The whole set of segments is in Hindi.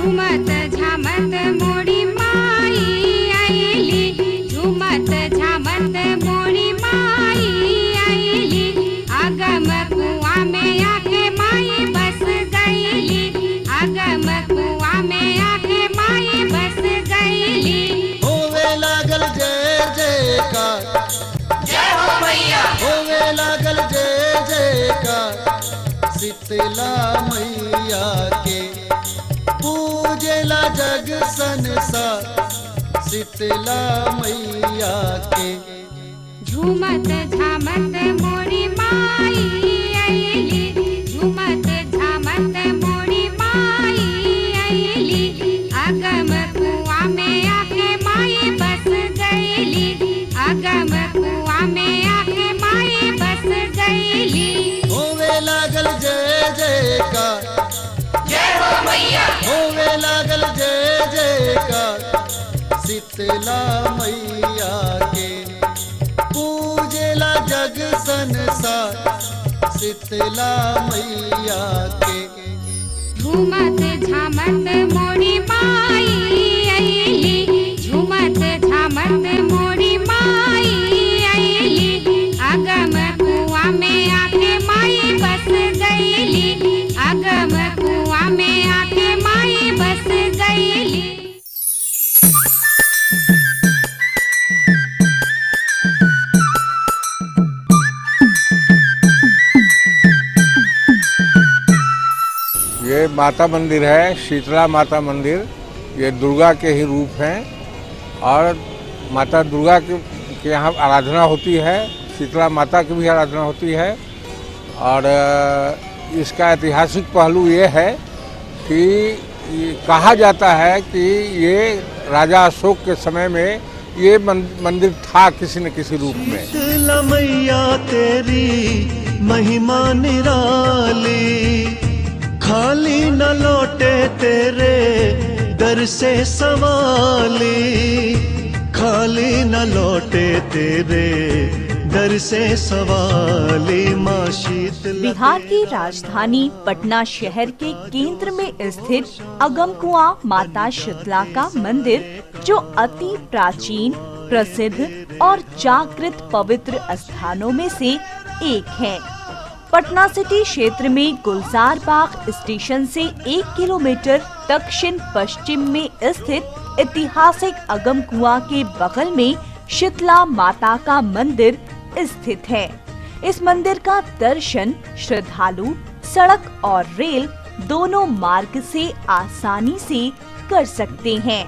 झूमत झामत मोरी माई आईली, झूमत झामत मोरी माई आईली, अगम कुआं में आके माई बस गईली, अगम कुआं में आके माई बस गईली। होवे लागल जय जयकार, जय हो मैया। होवे लागल जय जयकार, शीतला मैया के पूजेला जग संसार, शीतला मैया के। झूमत झामत मोरी माई आईली, झूमत झामत मोरी माई आईली, अगम कुआं में आके माई बस गईली, अगम कुआं में आके माई बस गईली। होवे लागल जय जयकार, जय हो मैया। होवे लागल जय जयकार, शीतला मैया के पूजेला जग संसार, शीतला मैया के। झूमत झामत मोरी माई आईली, झूमत झामत मोरी माई आईली, अगम कुआं में आके माई बस गईली, अगम कुआं में आके माई बस गईली। ये माता मंदिर है, शीतला माता मंदिर। ये दुर्गा के ही रूप हैं और माता दुर्गा के यहाँ आराधना होती है, शीतला माता की भी आराधना होती है। और इसका ऐतिहासिक पहलू ये है कि कहा जाता है कि ये राजा अशोक के समय में ये मंदिर था किसी न किसी रूप में। शीतला मैया तेरी महिमा निराली, खाली न लौटे तेरे दर से सवाली, खाली न लौटे तेरे दर से सवाली। माँ शीतला। बिहार की राजधानी पटना शहर के केंद्र में स्थित अगम कुआं माता शीतला का मंदिर, जो अति प्राचीन, प्रसिद्ध और जागृत पवित्र स्थानों में से एक है। पटना सिटी क्षेत्र में गुलजार बाग स्टेशन से 1 किलोमीटर दक्षिण पश्चिम में स्थित ऐतिहासिक अगम कुआं के बगल में शीतला माता का मंदिर स्थित है। इस मंदिर का दर्शन श्रद्धालु सड़क और रेल दोनों मार्ग से आसानी से कर सकते हैं।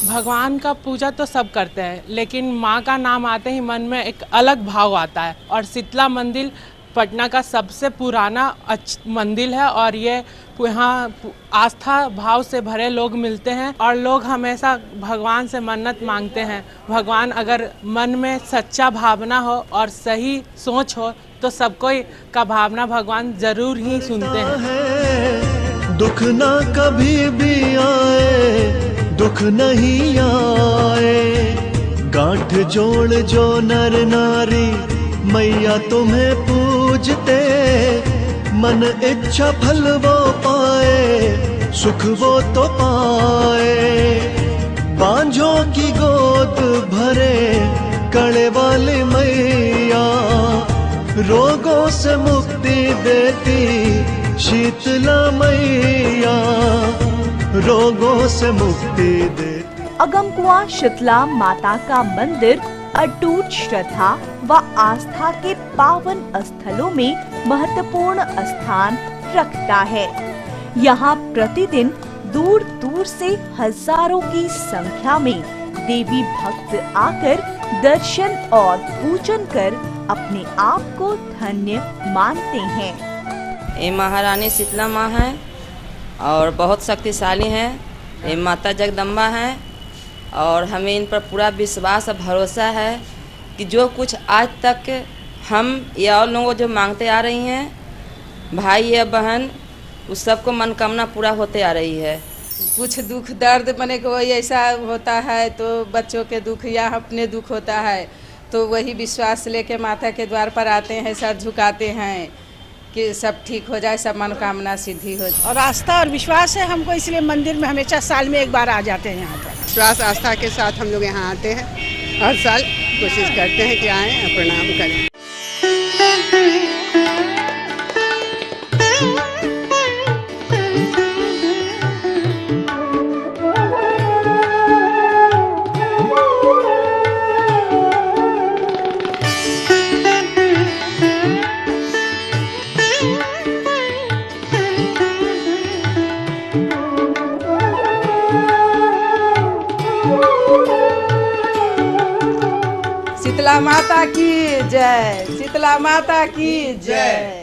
भगवान का पूजा तो सब करते हैं, लेकिन माँ का नाम आते ही मन में एक अलग भाव आता है। और शीतला मंदिर पटना का सबसे पुराना मंदिर है और ये यहाँ आस्था भाव से भरे लोग मिलते हैं और लोग हमेशा भगवान से मन्नत मांगते हैं। भगवान अगर मन में सच्चा भावना हो और सही सोच हो तो सबको का भावना भगवान जरूर ही सुनते हैं। दुख ना कभी भी आए, दुख नहीं आए, गांठ जोड़ जो नर नारी मैया तुम्हें पूजते, मन इच्छा फल वो पाए, सुख वो तो पाए। बांझों की गोद भरे कड़े वाली मैया, रोगों से मुक्ति देती शीतला मैया, रोगों से मुक्ति देती। अगम कुआं शीतला माता का मंदिर अटूट श्रद्धा व आस्था के पावन स्थलों में महत्वपूर्ण स्थान रखता है। यहाँ प्रतिदिन दूर दूर से हजारों की संख्या में देवी भक्त आकर दर्शन और पूजन कर अपने आप को धन्य मानते हैं। ये महारानी शीतला माँ है और बहुत शक्तिशाली है। ये माता जगदम्बा है और हमें इन पर पूरा विश्वास और भरोसा है कि जो कुछ आज तक हम या और लोगों जो मांगते आ रही हैं, भाई या बहन, उस सबको मनोकामना पूरा होते आ रही है। कुछ दुख दर्द बने कोई ऐसा होता है तो बच्चों के दुख या अपने दुख होता है तो वही विश्वास लेके माता के द्वार पर आते हैं, सर झुकाते हैं। कि सब ठीक हो जाए, सब मनोकामना सिद्धि हो जाए। और आस्था और विश्वास है हमको, इसलिए मंदिर में हमेशा साल में एक बार आ जाते हैं यहाँ पर। विश्वास आस्था के साथ हम लोग यहाँ आते हैं, हर साल कोशिश करते हैं कि आएँ और प्रणाम करें। शीतला माता की जय, शीतला माता की जय।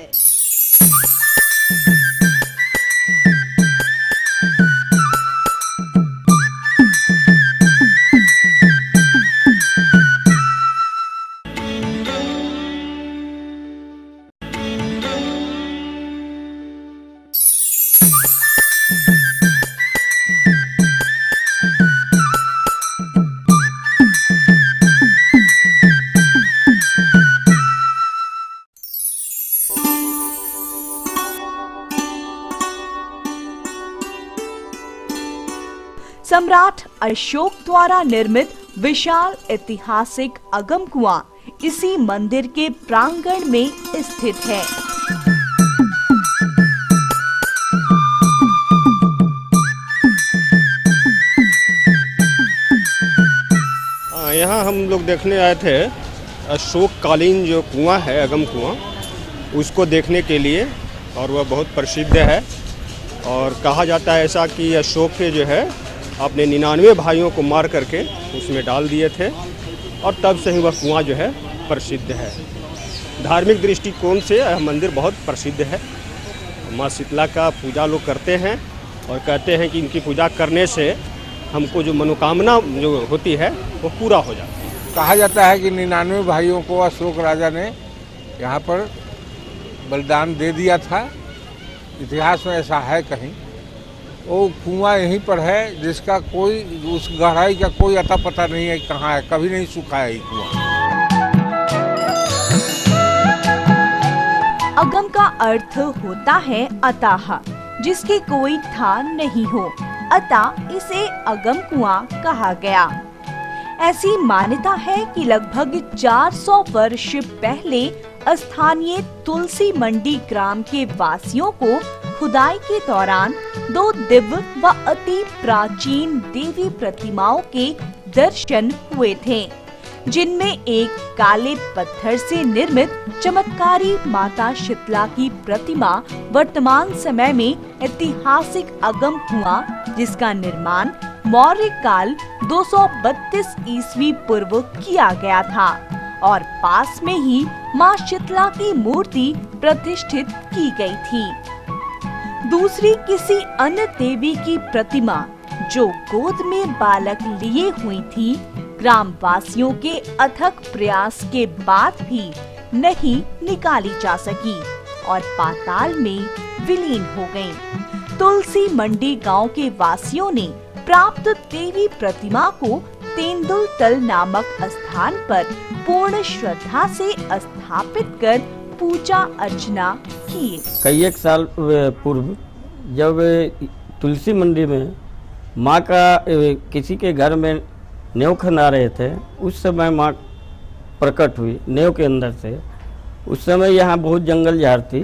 सम्राट अशोक द्वारा निर्मित विशाल ऐतिहासिक अगम कुआं इसी मंदिर के प्रांगण में स्थित है। यहाँ हम लोग देखने आए थे अशोक कालीन जो कुआं है, अगम कुआं, उसको देखने के लिए, और वह बहुत प्रसिद्ध है। और कहा जाता है ऐसा कि अशोक के जो है अपने 99 भाइयों को मार करके उसमें डाल दिए थे, और तब से ही वह कुआं जो है प्रसिद्ध है। धार्मिक दृष्टिकोण से यह मंदिर बहुत प्रसिद्ध है। माँ शीतला का पूजा लोग करते हैं और कहते हैं कि इनकी पूजा करने से हमको जो मनोकामना जो होती है वो पूरा हो जाता है। कहा जाता है कि 99 भाइयों को अशोक राजा ने यहाँ पर बलिदान दे दिया था। इतिहास में ऐसा है कहीं। वो कुआं यहीं पर है जिसका कोई, उस गहराई का कोई अता पता नहीं है कहाँ है, कभी नहीं सूखा है ये कुआं। अगम का अर्थ होता है अताह, जिसके कोई था नहीं हो, अतः इसे अगम कुआं कहा गया। ऐसी मान्यता है कि लगभग 400 वर्ष पहले स्थानीय तुलसी मंडी ग्राम के वासियों को खुदाई के दौरान 2 दिव्य व अति प्राचीन देवी प्रतिमाओं के दर्शन हुए थे, जिनमें एक काले पत्थर से निर्मित चमत्कारी माता शीतला की प्रतिमा वर्तमान समय में ऐतिहासिक अगम कुआं, जिसका निर्माण मौर्य काल 232 ईस्वी पूर्व किया गया था, और पास में ही मां शीतला की मूर्ति प्रतिष्ठित की गई थी। दूसरी किसी अन्य देवी की प्रतिमा जो गोद में बालक लिए हुई थी, ग्राम वासियों के अथक प्रयास के बाद भी नहीं निकाली जा सकी और पाताल में विलीन हो गयी। तुलसी मंडी गांव के वासियों ने प्राप्त देवी प्रतिमा को तेंदुल तल नामक स्थान पर पूर्ण श्रद्धा से स्थापित कर पूजा अर्चना की। कई एक साल पूर्व जब तुलसी मंडी में माँ का किसी के घर में नेव खना रहे थे, उस समय माँ प्रकट हुई नेव के अंदर से। उस समय यहाँ बहुत जंगल झाड़ थी,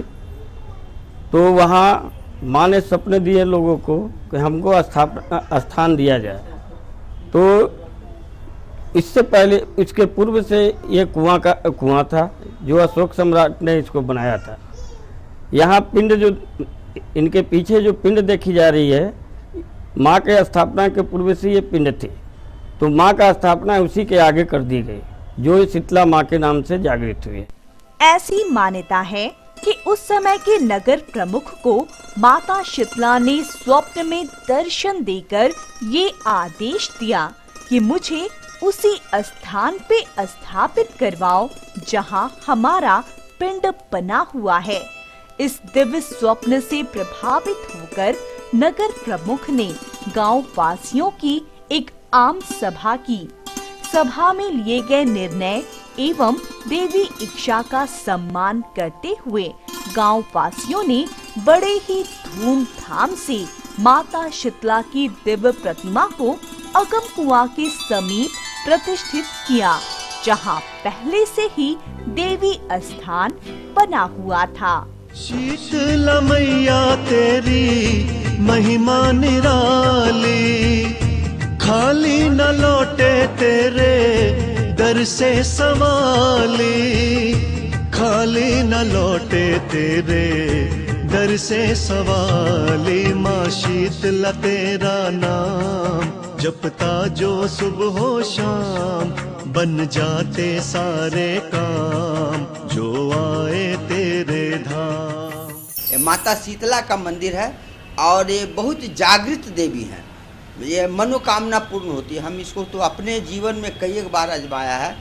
तो वहाँ माँ ने सपने दिए लोगों को कि हमको स्थान दिया जाए। तो इससे पहले, इसके पूर्व से ये कुआं था जो अशोक सम्राट ने इसको बनाया था। यहाँ पिंड जो इनके पीछे जो पिंड देखी जा रही है, माँ के स्थापना के पूर्व से ये पिंड थी, तो माँ का स्थापना उसी के आगे कर दी गई, जो शीतला माँ के नाम से जागृत हुई। ऐसी मान्यता है कि उस समय के नगर प्रमुख को माता शीतला ने स्वप्न में दर्शन देकर ये आदेश दिया कि मुझे उसी स्थान पे स्थापित करवाओ जहां हमारा पिंड बना हुआ है। इस दिव्य स्वप्न से प्रभावित होकर नगर प्रमुख ने गांव वासियों की एक आम सभा की। सभा में लिए गए निर्णय एवं देवी इच्छा का सम्मान करते हुए गांव वासियों ने बड़े ही धूमधाम से माता शीतला की दिव्य प्रतिमा को अगम कुआं के समीप प्रतिष्ठित किया, जहां पहले से ही देवी स्थान बना हुआ था। शीतला मैया तेरी महिमा निराली, खाली न लौटे तेरे दर से सवाली, खाली न लौटे तेरे दर से सवाली। माँ शीतला तेरा नाम जपता जो सुबह हो शाम, बन जाते सारे काम जो आए तेरे धाम। ये माता शीतला का मंदिर है और ये बहुत जागृत देवी है। ये मनोकामना पूर्ण होती है। हम इसको तो अपने जीवन में कई एक बार आजमाया है।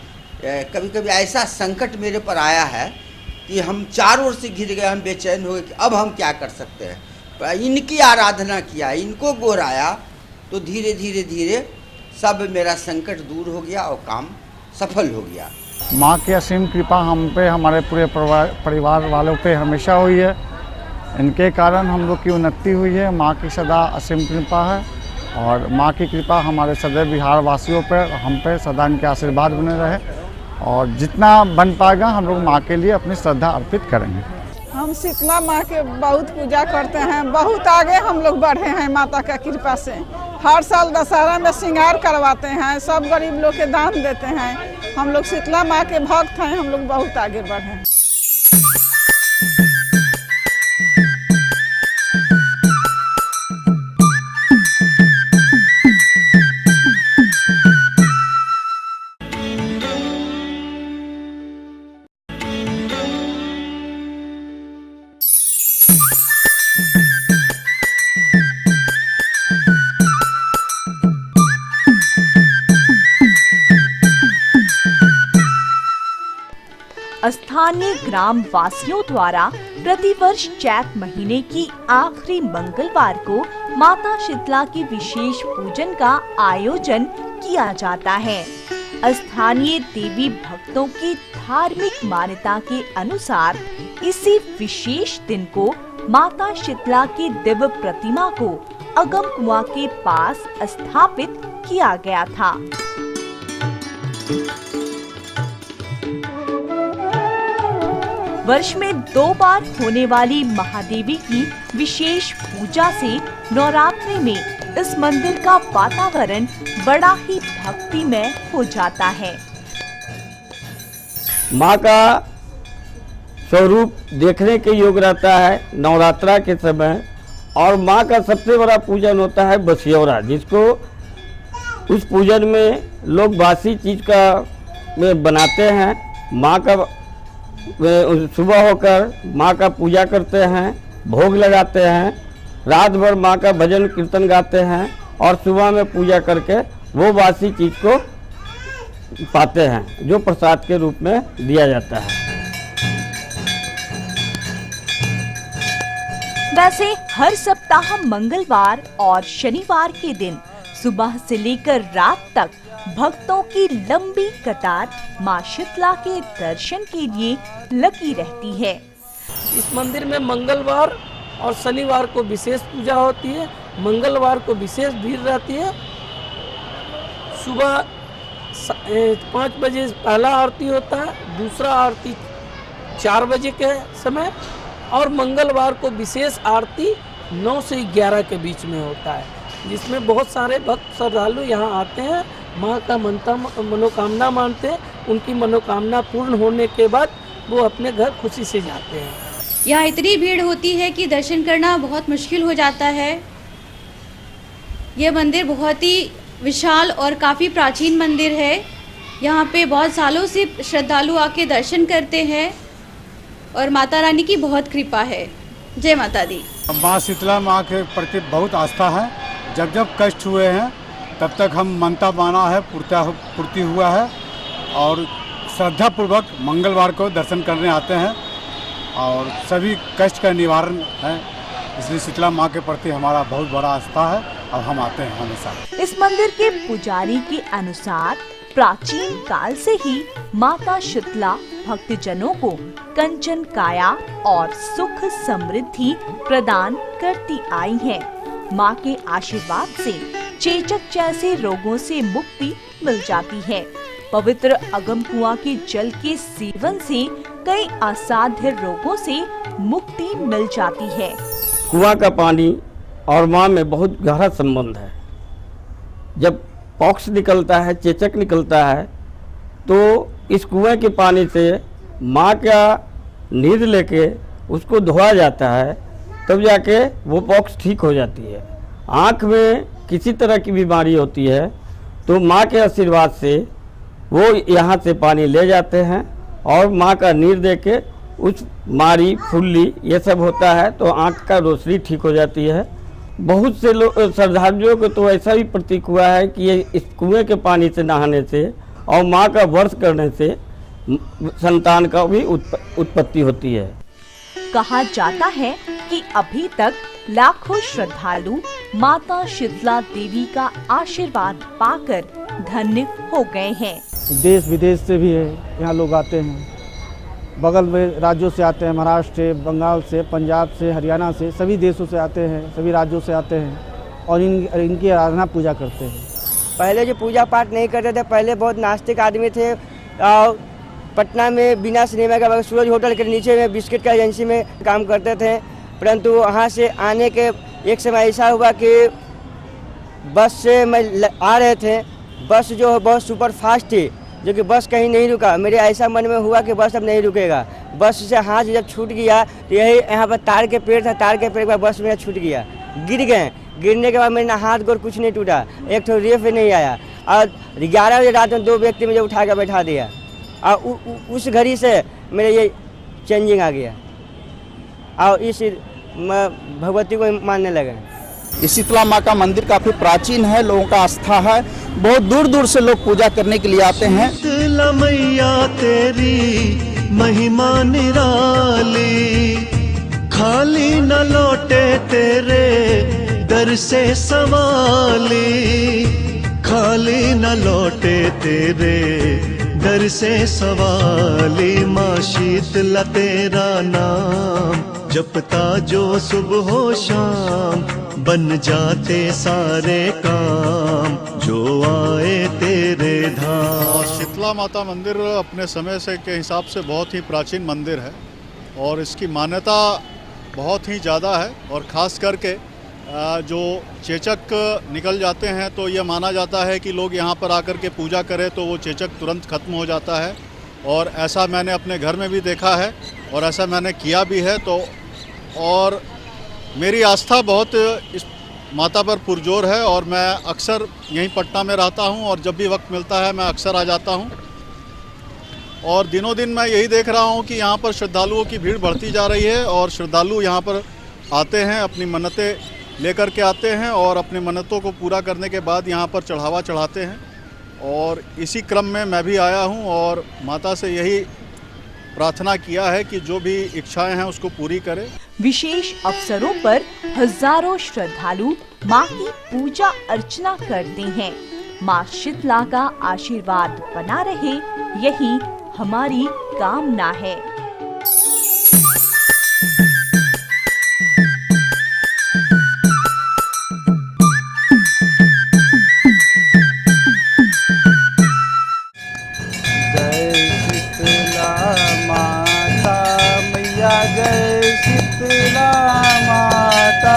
कभी कभी ऐसा संकट मेरे पर आया है कि हम चारों ओर से घिर गए, हम बेचैन हो गए कि अब हम क्या कर सकते हैं। पर इनकी आराधना किया, इनको गोहराया, तो धीरे धीरे धीरे सब मेरा संकट दूर हो गया और काम सफल हो गया। माँ की असीम कृपा हम पे, हमारे पूरे परिवार वालों पे हमेशा हुई है। इनके कारण हम लोग की उन्नति हुई है। माँ की सदा असीम कृपा है और माँ की कृपा हमारे सदैव बिहार वासियों पर, हम पे सदा इनके आशीर्वाद बने रहे और जितना बन पाएगा हम लोग माँ के लिए अपनी श्रद्धा अर्पित करेंगे। हम शीतला माँ के बहुत पूजा करते हैं, बहुत आगे हम लोग बढ़े हैं माता का कृपा से। हर साल दशहरा में श्रृंगार करवाते हैं, सब गरीब लोग के दान देते हैं। हम लोग शीतला माँ के भक्त हैं, हम लोग बहुत आगे बढ़े हैं। स्थानीय ग्राम वासियों द्वारा प्रतिवर्ष चैत महीने की आखिरी मंगलवार को माता शीतला की विशेष पूजन का आयोजन किया जाता है। स्थानीय देवी भक्तों की धार्मिक मान्यता के अनुसार इसी विशेष दिन को माता शीतला की दिव्य प्रतिमा को अगम कुआं के पास स्थापित किया गया था। वर्ष में 2 बार होने वाली महादेवी की विशेष पूजा से नवरात्रि में इस मंदिर का वातावरण बड़ा ही भक्तिमय हो जाता है। माँ का स्वरूप देखने के योग्य रहता है नवरात्रा के समय। और माँ का सबसे बड़ा पूजन होता है बसियौरा, जिसको उस पूजन में लोग बासी चीज का में बनाते हैं। माँ का सुबह होकर माँ का पूजा करते हैं, भोग लगाते हैं, रात भर माँ का भजन कीर्तन गाते हैं और सुबह में पूजा करके वो बासी चीज को पाते हैं जो प्रसाद के रूप में दिया जाता है। वैसे हर सप्ताह मंगलवार और शनिवार के दिन सुबह से लेकर रात तक भक्तों की लंबी कतार मां शीतला के दर्शन के लिए लगी रहती है। इस मंदिर में मंगलवार और शनिवार को विशेष पूजा होती है। मंगलवार को विशेष भीड़ रहती है। सुबह 5 बजे पहला आरती होता है, दूसरा आरती 4 बजे के समय और मंगलवार को विशेष आरती 9 से 11 के बीच में होता है, जिसमें बहुत सारे भक्त श्रद्धालु यहाँ आते हैं, माँ का मनोकामना मानते हैं। उनकी मनोकामना पूर्ण होने के बाद वो अपने घर खुशी से जाते हैं। यहाँ इतनी भीड़ होती है कि दर्शन करना बहुत मुश्किल हो जाता है। यह मंदिर बहुत ही विशाल और काफ़ी प्राचीन मंदिर है। यहाँ पे बहुत सालों से श्रद्धालु आके दर्शन करते हैं और माता रानी की बहुत कृपा है। जय माता दी। माँ शीतला माँ के प्रति बहुत आस्था है। जब जब कष्ट हुए हैं तब तक हम मनता माना है, पूर्ति हुआ है और श्रद्धा पूर्वक मंगलवार को दर्शन करने आते हैं और सभी कष्ट का निवारण है। इसलिए शीतला माँ के प्रति हमारा बहुत बड़ा आस्था है और हम आते हैं हमेशा। इस मंदिर के पुजारी के अनुसार प्राचीन काल से ही माता शीतला भक्तजनों को कंचन काया और सुख समृद्धि प्रदान करती आई है। माँ के आशीर्वाद से चेचक जैसे रोगों से मुक्ति मिल जाती है। पवित्र अगम कुआं के जल के सेवन से कई असाध्य रोगों से मुक्ति मिल जाती है। कुआं का पानी और माँ में बहुत गहरा संबंध है। जब पॉक्स निकलता है, चेचक निकलता है, तो इस कुएं के पानी से माँ का नींद लेके उसको धोया जाता है, तब जाके वो पॉक्स ठीक हो जाती है। आँख में किसी तरह की बीमारी होती है तो माँ के आशीर्वाद से वो यहाँ से पानी ले जाते हैं और माँ का नीर दे के उस मारी फुल्ली ये सब होता है तो आँख का रोशनी ठीक हो जाती है। बहुत से लोग श्रद्धालुओं को तो ऐसा भी प्रतीक हुआ है कि ये इस कुएं के पानी से नहाने से और माँ का व्रत करने से संतान का भी उत्पत्ति होती है। कहा जाता है कि अभी तक लाखों श्रद्धालु माता शीतला देवी का आशीर्वाद पाकर धन्य हो गए हैं। देश विदेश से भी है, यहाँ लोग आते हैं, बगल में राज्यों से आते हैं, महाराष्ट्र से, बंगाल से, पंजाब से, हरियाणा से, सभी देशों से आते हैं, सभी राज्यों से आते हैं और इनकी आराधना पूजा करते हैं। पहले जो पूजा पाठ नहीं करते थे, पहले बहुत नास्तिक आदमी थे और पटना में बिना सिनेमा का सूरज होटल के नीचे में बिस्किट का एजेंसी में काम करते थे। परंतु वहाँ से आने के एक समय ऐसा हुआ कि बस से मैं आ रहे थे, बस जो बहुत सुपर फास्ट थी, जो कि बस कहीं नहीं रुका। मेरे ऐसा मन में हुआ कि बस अब नहीं रुकेगा। बस से हाथ जब छूट गया तो यही यहाँ पर तार के पेड़ था, तार के पेड़ के बाद बस मेरा छूट गया, गिर गए। गिरने के बाद मेरे हाथ गोर कुछ नहीं टूटा, एक तो रेफ नहीं आया। और 11 बजे रात में 2 व्यक्ति मुझे उठा कर बैठा दिया और उस घड़ी से मेरे ये चेंजिंग आ गया और इस भगवती को मानने लगे। ये शीतला माँ का मंदिर काफ़ी प्राचीन है, लोगों का आस्था है, बहुत दूर दूर से लोग पूजा करने के लिए आते हैं। शीतला मैया तेरी महिमा निराली, खाली न लौटे तेरे दर से सवाली, खाली न लौटे तेरे दर से सवाली। माँ शीतला तेरा नाम जपता जो सुबह हो शाम, बन जाते सारे काम जो आए तेरे धाम। शीतला माता मंदिर अपने समय से के हिसाब से बहुत ही प्राचीन मंदिर है और इसकी मान्यता बहुत ही ज़्यादा है। और ख़ास करके जो चेचक निकल जाते हैं तो ये माना जाता है कि लोग यहाँ पर आकर के पूजा करें तो वो चेचक तुरंत ख़त्म हो जाता है। और ऐसा मैंने अपने घर में भी देखा है और ऐसा मैंने किया भी है। तो और मेरी आस्था बहुत इस माता पर पुरजोर है और मैं अक्सर यहीं पटना में रहता हूं और जब भी वक्त मिलता है मैं अक्सर आ जाता हूं। और दिनों दिन मैं यही देख रहा हूं कि यहां पर श्रद्धालुओं की भीड़ बढ़ती जा रही है और श्रद्धालु यहां पर आते हैं, अपनी मन्नतें लेकर के आते हैं और अपनी मन्नतों को पूरा करने के बाद यहां पर चढ़ावा चढ़ाते हैं। और इसी क्रम में मैं भी आया हूं और माता से यही प्रार्थना किया है कि जो भी इच्छाएं हैं उसको पूरी करे। विशेष अवसरों पर हजारों श्रद्धालु माँ की पूजा अर्चना करते हैं। माँ शीतला का आशीर्वाद बना रहे, यही हमारी कामना है। जय शीतला माता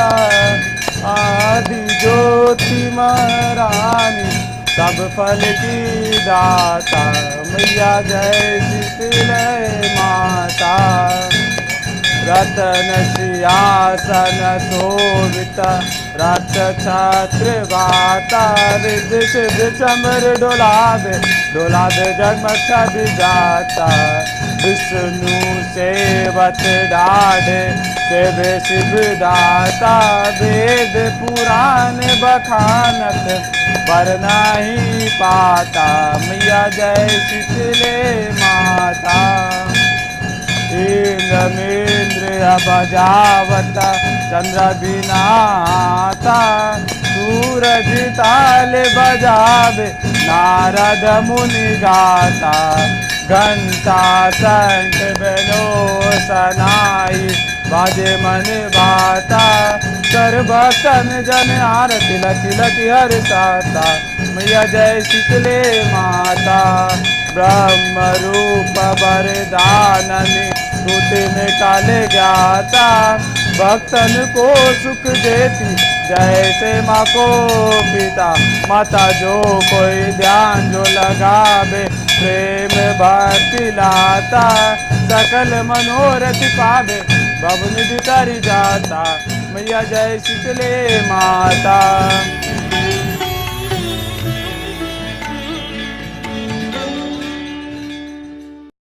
आदि ज्योति महारानी, सब फल की दाता मैया जय शीतला माता। रतन सिंहासन शोभित रत छत्र वाता, रिद्धि सिद्धि चमर डोला दे जगमग विधाता। विष्णु सेवत डाढ़े सेवे शिव दाता, वेद पुराण बखानत पर नहीं पाता मैया जय शीतले माता। इंद्र बजावता चंद्र बिनाता, सूरज ताल बजावे, नारद मुनि गाता, घंटा शंख बेलो सनाई, बाजे मन बाता, सर्वसन जन आरती लकी लकी हर्षाता, मैया जय शीतले माता, ब्रह्म रूप वरदाननी, दूत में काले ज्ञाता, भक्तन को सुख देती, जैसे माँ को पिता, माता जो कोई ध्यान जो लगावे, प्रेम भक्ति लाता, सकल मनोरथ पावे, भव निधि तरि जाता, मैया जय शीतले माता।